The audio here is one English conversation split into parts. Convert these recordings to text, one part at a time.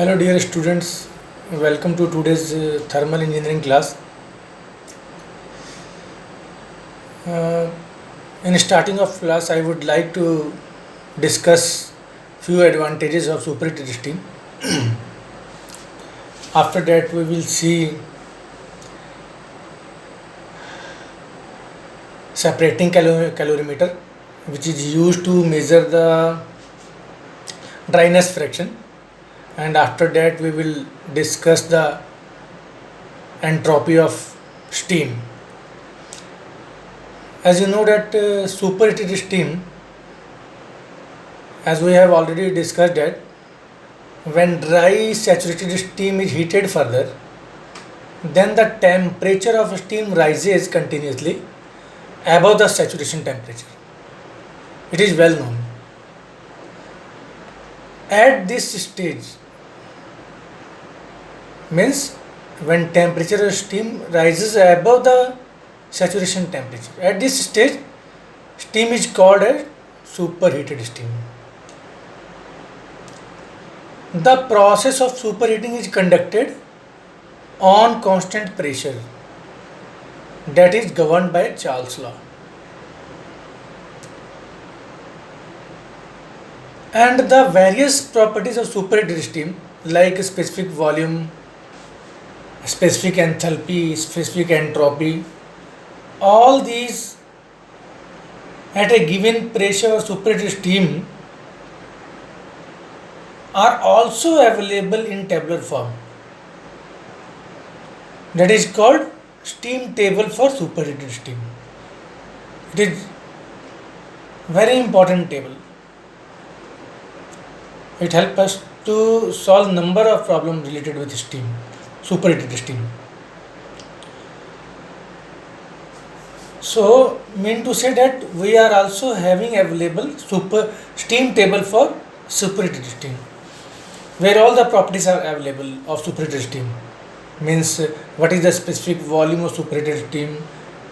Hello dear students, welcome to today's thermal engineering class. Uh, in starting of class, I would like to discuss few advantages of superheated steam. After that, we will see separating calorimeter, which is used to measure the dryness fraction, and after that we will discuss the entropy of steam. As you know that superheated steam, as we have already discussed that when dry saturated steam is heated further, then the temperature of steam rises continuously above the saturation temperature. It is well known. At this stage, means when temperature of steam rises above the saturation temperature, at this stage steam is called as superheated steam. The process of superheating is conducted on constant pressure, that is governed by Charles law. And the various properties of superheated steam, like specific volume, specific enthalpy, specific entropy, all these at a given pressure of superheated steam are also available in tabular form. That is called steam table for superheated steam. It is very important table. It helps us to solve number of problems related with steam, superheated steam. So, mean to say that we are also having available super steam table for superheated steam, where all the properties are available of superheated steam. Means what is the specific volume of superheated steam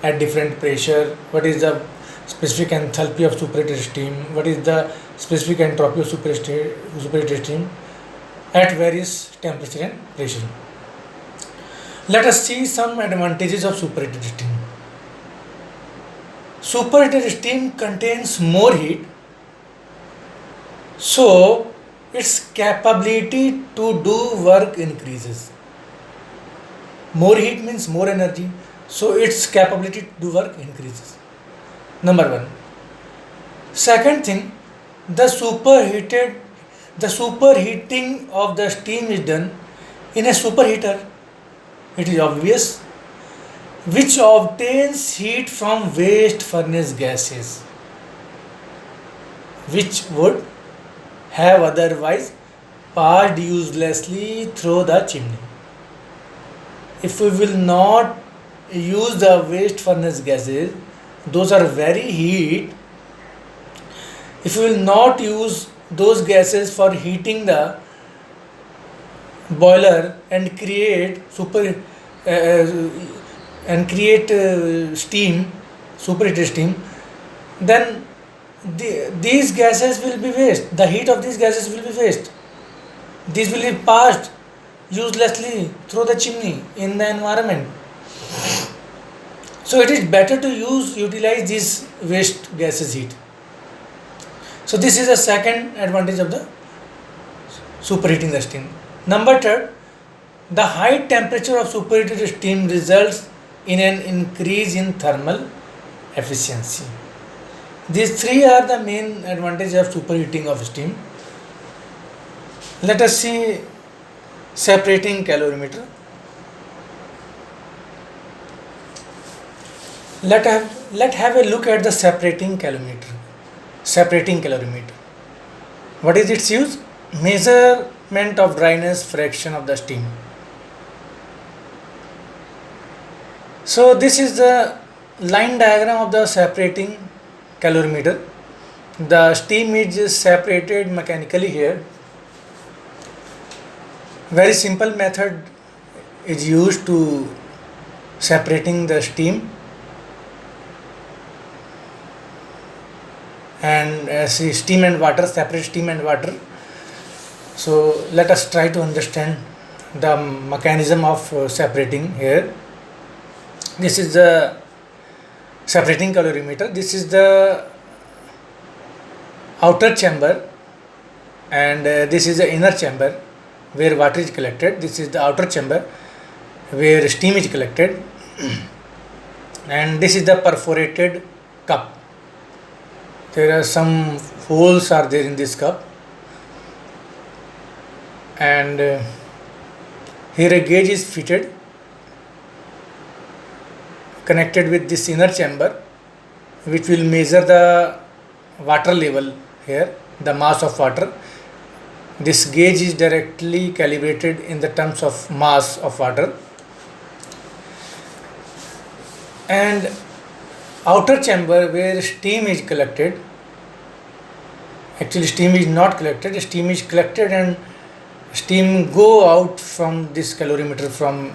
at different pressure, what is the specific enthalpy of superheated steam, what is the specific entropy of superheated steam at various temperature and pressure. Let us see some advantages of superheated steam. Superheated steam contains more heat, so its capability to do work increases. More heat means more energy, so its capability to do work increases. Number one. Second thing, the superheating of the steam is done in a superheater. It is obvious, which obtains heat from waste furnace gases, which would have otherwise passed uselessly through the chimney. If we will not use the waste furnace gases, those are very heat. If we will not use those gases for heating the boiler and create steam, superheated steam, then these gases will be waste. The heat of these gases will be waste. These will be passed uselessly through the chimney in the environment. So it is better to utilize these waste gases heat. So this is the second advantage of the superheating the steam. Number third, the high temperature of superheated steam results in an increase in thermal efficiency. These three are the main advantages of superheating of steam. Let us see separating calorimeter. Let have a look at the separating calorimeter. Separating calorimeter. What is its use? Measurement of dryness fraction of the steam. So this is the line diagram of the separating calorimeter. The steam is separated mechanically here. Very simple method is used to separating the steam, and see steam and water, separate steam and water. So let us try to understand the mechanism of separating here. This is the separating calorimeter. This is the outer chamber, and this is the inner chamber where water is collected. This is the outer chamber where steam is collected, and this is the perforated cup. There are some holes are there in this cup, and here a gauge is fitted, connected with this inner chamber, which will measure the water level here, the mass of water. This gauge is directly calibrated in the terms of mass of water. And outer chamber where steam is collected, actually steam is not collected, steam is collected and steam go out from this calorimeter, from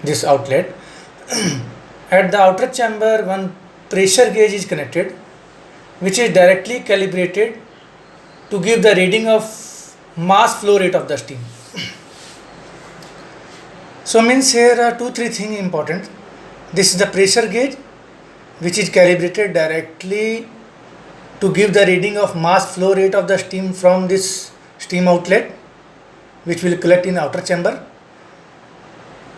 this outlet. At the outer chamber, one pressure gauge is connected, which is directly calibrated to give the reading of mass flow rate of the steam. So means here are 2-3 things important. This is the pressure gauge, which is calibrated directly to give the reading of mass flow rate of the steam from this steam outlet, which will collect in outer chamber.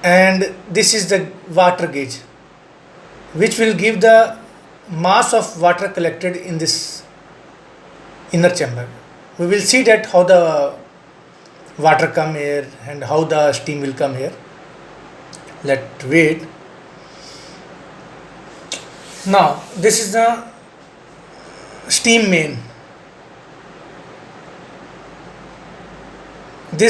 And this is the water gauge, which will give the mass of water collected in this inner chamber. We will see that how the water come here and how the steam will come here. Let's wait. Now this is the steam main. The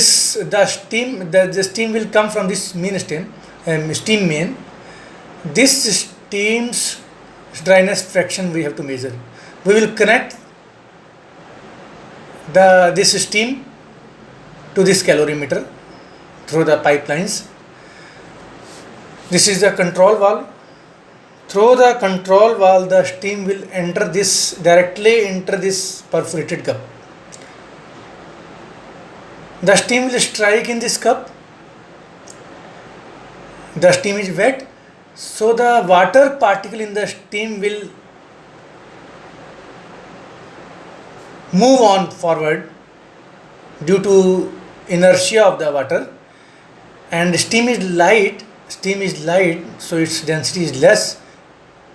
steam will come from this main steam main. This steam's dryness fraction we have to measure. We will connect this steam to this calorimeter through the pipelines. This is the control valve. Through the control valve, the steam will directly enter this perforated cup. The steam will strike in this cup. The steam is wet, so the water particle in the steam will move on forward due to inertia of the water, and steam is light, so its density is less,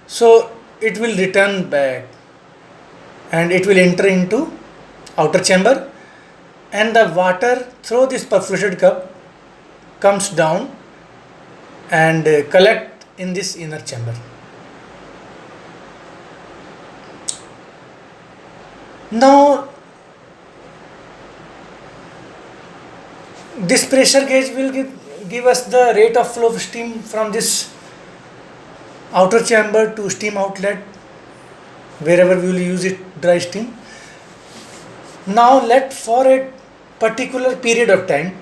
so it will return back and it will enter into outer chamber, and the water through this perforated cup comes down and collect in this inner chamber. Now this pressure gauge will give us the rate of flow of steam from this outer chamber to steam outlet, wherever we will use it, dry steam. Now let for a particular period of time,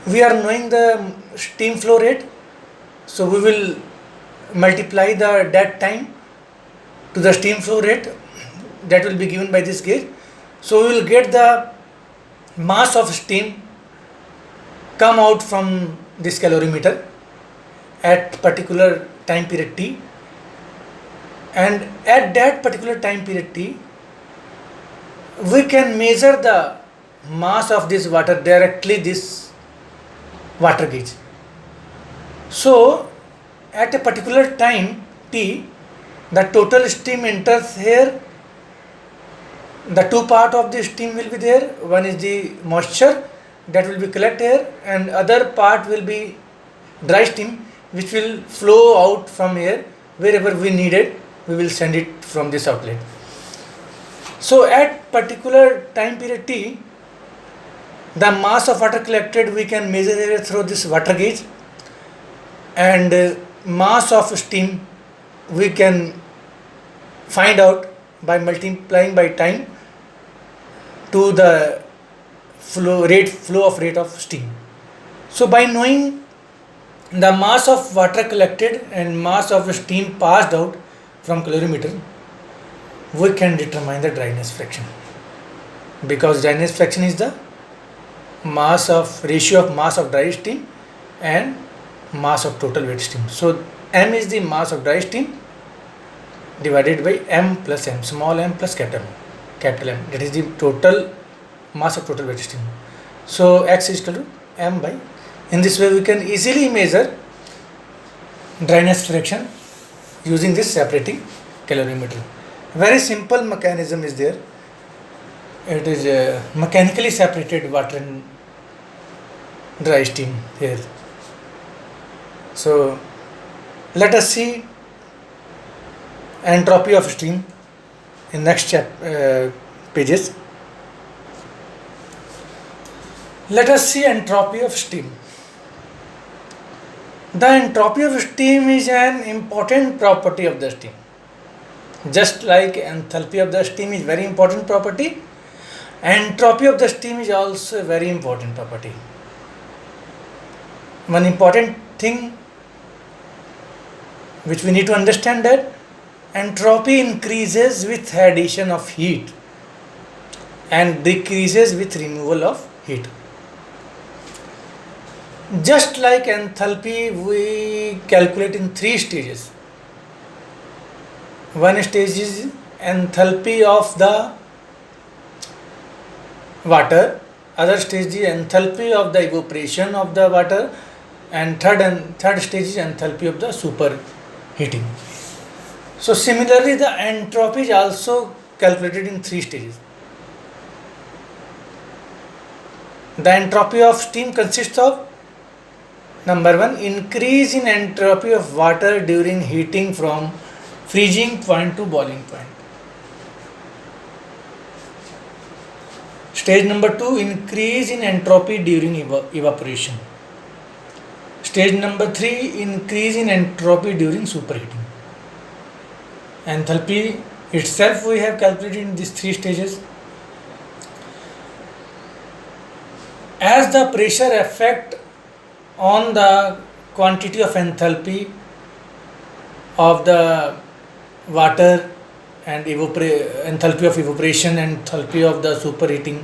we are knowing the steam flow rate, so we will multiply that time to the steam flow rate that will be given by this gauge. So we will get the mass of steam come out from this calorimeter at particular time period t, and at that particular time period t we can measure the mass of this water directly this water gauge. So at a particular time t, the total steam enters here. The two part of the steam will be there. One is the moisture that will be collected here, and other part will be dry steam, which will flow out from here. Wherever we need it, we will send it from this outlet. So at particular time period t, the mass of water collected we can measure here through this water gauge, and mass of steam we can find out by multiplying by time to the flow rate of steam. So by knowing the mass of water collected and mass of steam passed out from calorimeter, we can determine the dryness fraction. because dryness fraction is the mass of ratio of mass of dry steam and mass of total wet steam. So m is the mass of dry steam divided by m plus m, small m plus capital M, that is the total mass of total wet steam. So x is equal to m by, in this way we can easily measure dryness fraction using this separating calorimeter. Very simple mechanism is there. It is mechanically separated water and dry steam here. So let us see entropy of steam in next pages. Let us see entropy of steam. The entropy of steam is an important property of the steam. Just like enthalpy of the steam is very important property, entropy of the steam is also a very important property. One important thing which we need to understand, that entropy increases with addition of heat and decreases with removal of heat. Just like enthalpy, we calculate in 3 stages. One stage is enthalpy of the water, other stage is enthalpy of the evaporation of the water, and third stage is enthalpy of the superheating. So similarly, the entropy is also calculated in 3 stages. The entropy of steam consists of, number 1, increase in entropy of water during heating from freezing point to boiling point. Stage number 2, increase in entropy during evaporation. Stage number 3, increase in entropy during superheating. Enthalpy itself we have calculated in these 3 stages. As the pressure effect on the quantity of enthalpy of the water and enthalpy of evaporation and enthalpy of the superheating,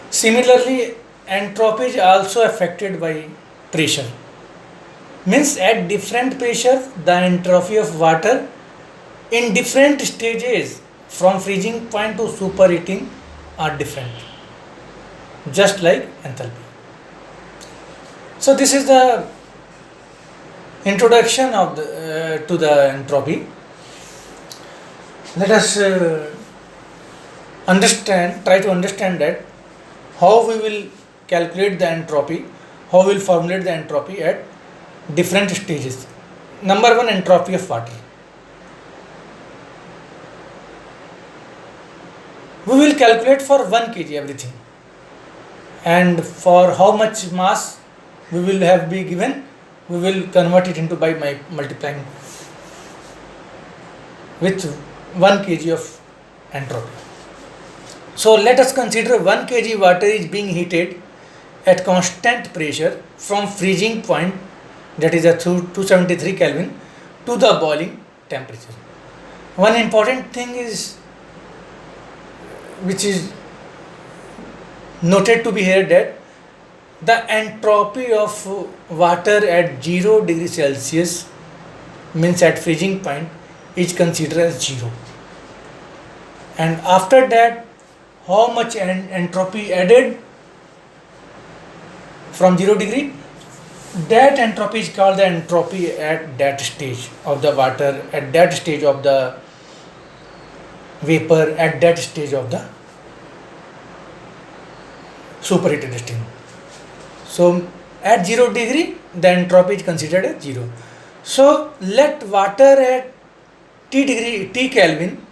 similarly entropy is also affected by pressure. Means at different pressure the entropy of water in different stages from freezing point to superheating are different, just like enthalpy. So this is the introduction of to the entropy. Let us try to understand that how we will calculate the entropy, how we will formulate the entropy at different stages. Number 1, entropy of water. We will calculate for 1 kg everything, and for how much mass we will have be given, we will convert it into by multiplying with 1 kg of entropy. So let us consider 1 kg water is being heated at constant pressure from freezing point, that is a 273 Kelvin, to the boiling temperature. One important thing is, which is noted to be here, that the entropy of water at 0 degrees Celsius, means at freezing point, is considered as 0. And after that, how much entropy added from 0 degree, that entropy is called the entropy at that stage of the water, at that stage of the vapor, at that stage of the superheated steam. So at 0 degree the entropy is considered as 0. So let water at T Kelvin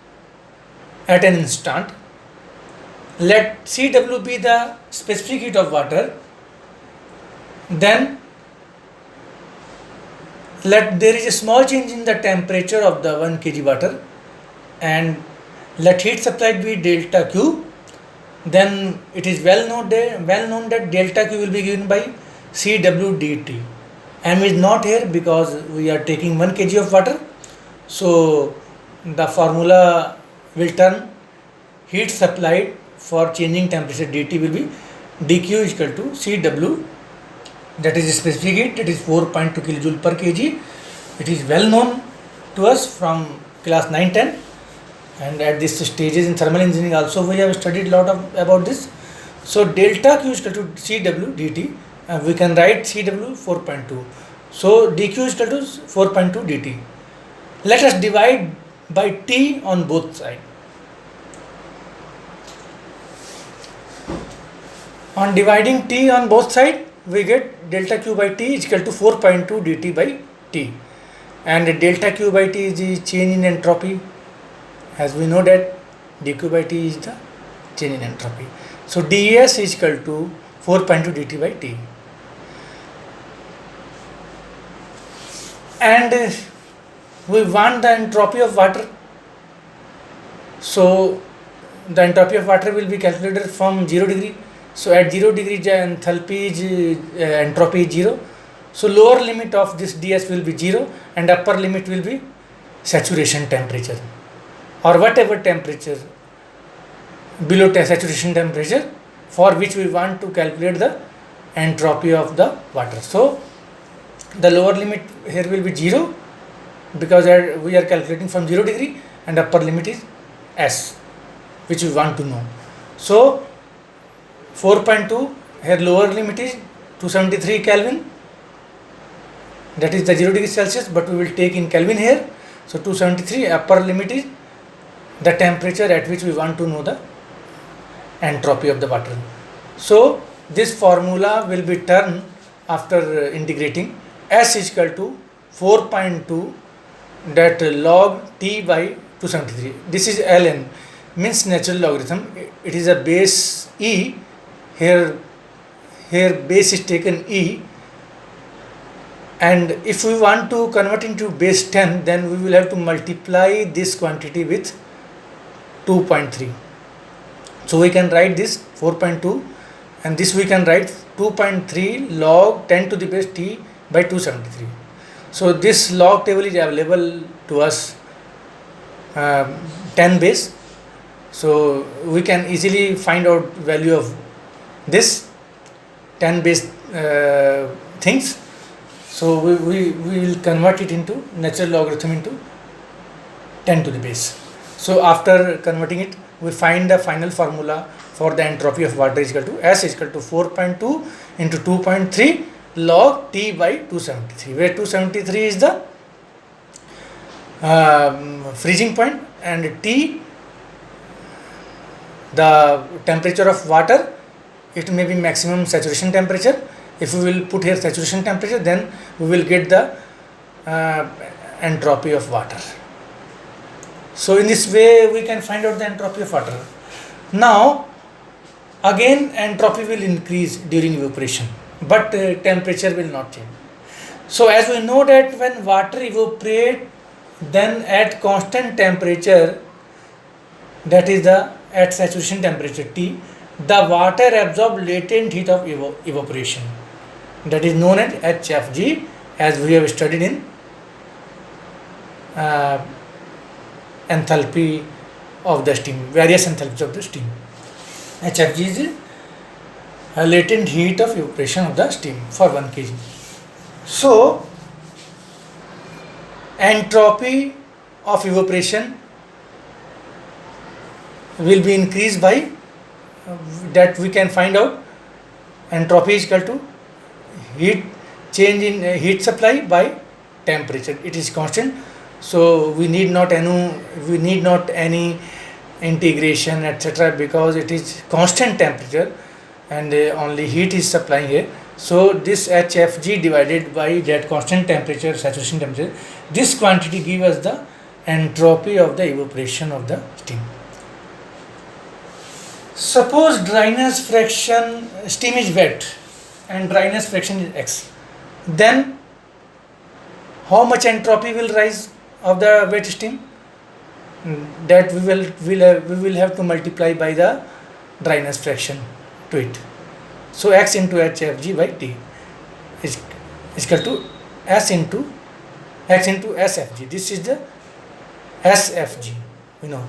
at an instant, let Cw be the specific heat of water, then let there is a small change in the temperature of the 1 kg water, and let heat supplied be delta Q. Then it is well known that delta Q will be given by Cw dt. M is not here because we are taking 1 kg of water, so the formula will turn heat supplied for changing temperature dt will be dq is equal to Cw, that is specific heat, that is 4.2 kilojoule per kg. It is well known to us from class 9-10, and at this stages in thermal engineering also we have studied a lot about this. So delta Q is equal to Cw dt, and we can write Cw 4.2. So dq is equal to 4.2 dt. Let us divide by T on both sides. On dividing T on both sides, we get delta Q by T is equal to 4.2 dt by T, and delta Q by T is the change in entropy, as we know that dq by T is the change in entropy. So dES is equal to 4.2 dt by T. And we want the entropy of water. So the entropy of water will be calculated from 0 degree. So at 0 degree the enthalpy is entropy is 0. So lower limit of this ds will be 0, and upper limit will be saturation temperature, or whatever temperature below saturation temperature for which we want to calculate the entropy of the water. So the lower limit here will be 0, because we are calculating from 0 degree, and upper limit is S, which we want to know. So 4.2, here lower limit is 273 Kelvin, that is the 0 degree Celsius, but we will take in Kelvin here. So 273, upper limit is the temperature at which we want to know the entropy of the water. So this formula will be turned after integrating. S is equal to 4.2 that log T by 273. This is ln, means natural logarithm. It is a base E. Here base is taken E, and if we want to convert into base 10, then we will have to multiply this quantity with 2.3. So we can write this 4.2, and this we can write 2.3 log 10 to the base T by 273. So this log table is available to us 10 base. So we can easily find out value of this 10 base things. So we will convert it into natural logarithm into 10 to the base. So after converting it, we find the final formula for the entropy of water is equal to S is equal to 4.2 into 2.3 log T by 273, where 273 is the freezing point, and T the temperature of water. It may be maximum saturation temperature. If we will put here saturation temperature, then we will get the entropy of water. So in this way we can find out the entropy of water. Now again entropy will increase during evaporation, but temperature will not change. So as we know that when water evaporates, then at constant temperature, that is at saturation temperature T, the water absorbs latent heat of evaporation, that is known as HFG, as we have studied in enthalpy of the steam, various enthalpies of the steam. HFG is a latent heat of evaporation of the steam for 1 kg. So entropy of evaporation will be increased by that we can find out entropy is equal to heat change in heat supply by temperature. It is constant, so we need not any integration etc., because it is constant temperature and only heat is supplying here. So this HFG divided by that constant temperature, saturation temperature, this quantity gives us the entropy of the evaporation of the steam. Suppose dryness fraction, steam is wet and dryness fraction is X, then how much entropy will rise of the wet steam? That we will have to multiply by the dryness fraction to it. So X into HFG by T is equal to S into X into SFG. This is the SFG, you know.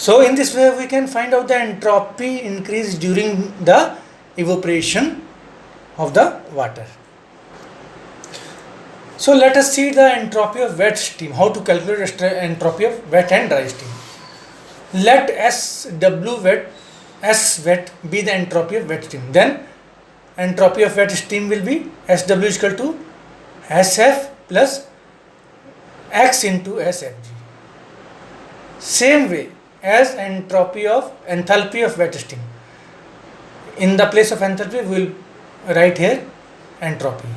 So in this way we can find out the entropy increase during the evaporation of the water. So let us see the entropy of wet steam, how to calculate the entropy of wet and dry steam. Let SW wet, S wet be the entropy of wet steam. Then entropy of wet steam will be SW is equal to SF plus X into SFG. Same way as enthalpy of wet steam. In the place of enthalpy we will write here entropy.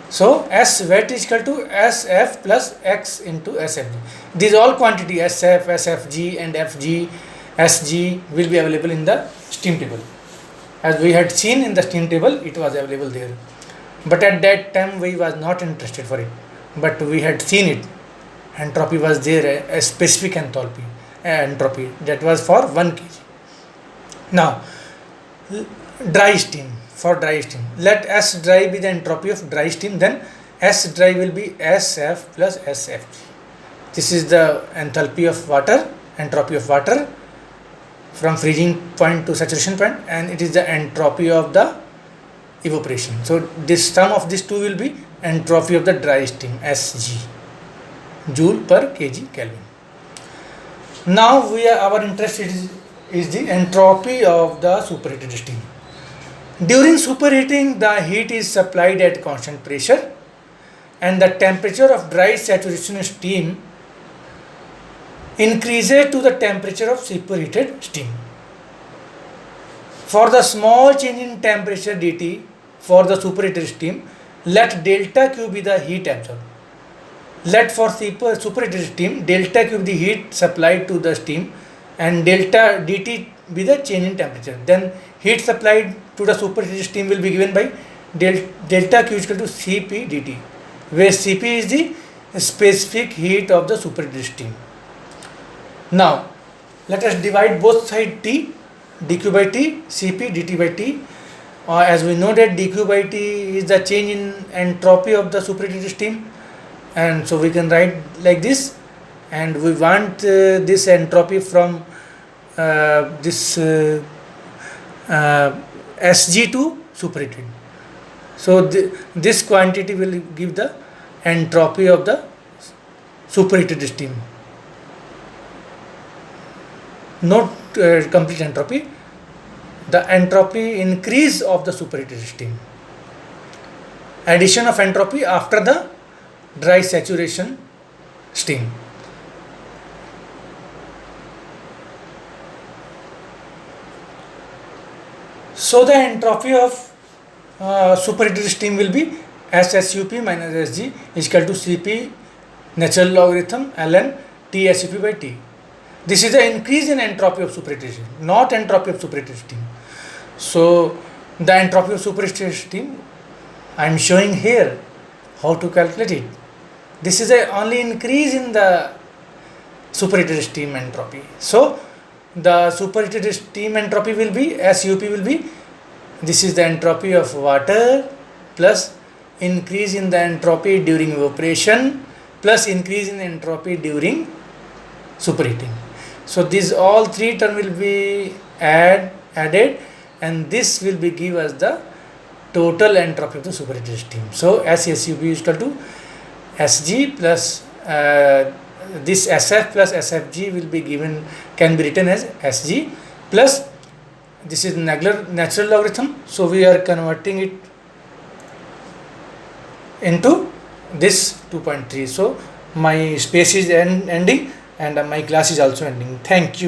So S wet is equal to SF plus X into SFG. These all quantity SF, SFG and FG, SG will be available in the steam table. As we had seen in the steam table, it was available there. But at that time we was not interested for it. But we had seen it. Entropy was there, a specific entropy that was for 1 kg. Now, dry steam. For dry steam, let S dry be the entropy of dry steam, then S dry will be SF plus SFG. This is the enthalpy of water, entropy of water from freezing point to saturation point, and it is the entropy of the evaporation. So this sum of these two will be entropy of the dry steam, SG, joule per kg Kelvin. Now our interest is the entropy of the superheated steam. During superheating, the heat is supplied at constant pressure and the temperature of dry saturation steam increases to the temperature of superheated steam. For the small change in temperature dt for the superheated steam, let delta Q be the heat absorbed. Let for superheated steam, delta Q be the heat supplied to the steam and delta dt be the change in temperature. Then heat supplied to the superheated steam will be given by delta Q is equal to Cp dt, where Cp is the specific heat of the superheated steam. Now let us divide both sides T, dq by T, Cp dt by T. As we know that dq by T is the change in entropy of the superheated steam, and so we can write like this, and we want this entropy from this Sg to superheated. So this quantity will give the entropy of the superheated steam. Not complete entropy, the entropy increase of the superheated steam. Addition of entropy after the dry saturation steam. So the entropy of superheated steam will be SSUP minus Sg is equal to Cp natural logarithm ln T-SUP by T. This is the increase in entropy of superheated steam, not entropy of superheated steam. So the entropy of superheated steam I am showing here how to calculate it. This is a only increase in the superheated steam entropy. So the superheated steam entropy will be SUP will be, this is the entropy of water plus increase in the entropy during evaporation plus increase in entropy during superheating. So these all three terms will be added, and this will be give us the total entropy of the superheated steam. So SSUP is equal to Sg plus this SF plus SFG will be given, can be written as Sg plus this is natural logarithm. So we are converting it into this 2.3. So my space is ending and my class is also ending. Thank you.